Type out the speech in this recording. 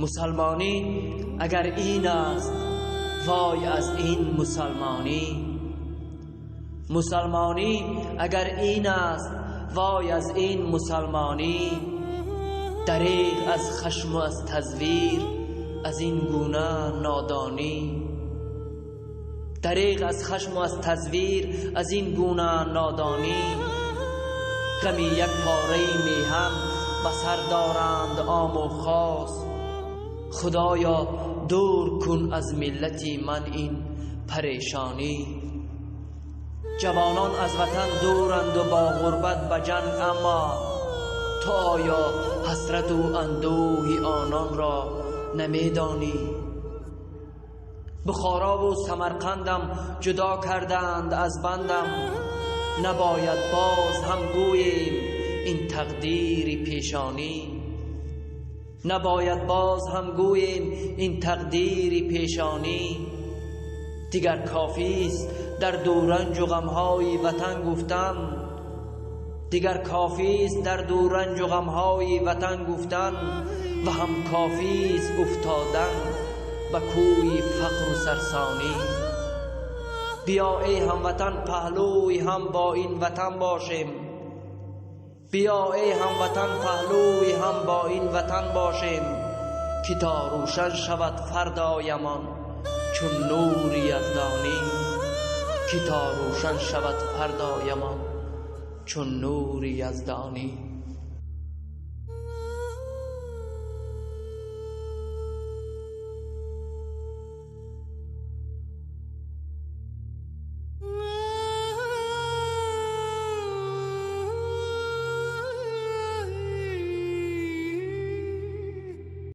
مسلمانی اگر این است وای از این مسلمانی. مسلمانی اگر این است وای از این مسلمانی. دریغ از خشم و از تزویر از این گونه نادانی. دریغ از خشم و از تزویر از این گونه نادانی. غمی یک پاره میهن به سر دارند عام و خاص. خدایا دور کن از ملتی من این پریشانی. جوانان از وطن دورند و با غربت به جنگ، اما تو آیا حسرت و اندوه آنان را نمیدانی؟ بخارا و سمرقندم جدا کردند از بندم. نباید باز هم گوییم این تقدیر پیشانی. نباید باز هم گوییم این تقدیر پیشانی. دیگر کافی است در دورنج و غمهای وطن گفتن. دیگر کافی است در دورنج و غمهای وطن گفتن و هم کافی است افتادن به کوی فقر و سرسانی. بیا ای هموطن پهلوی هم با این وطن باشیم. بیا ای هموطن پهلوی هم با این وطن باشیم که تا روشن شود فردایمان چون نور یزدانی. که تا روشن شود فردایمان چون نور یزدانی.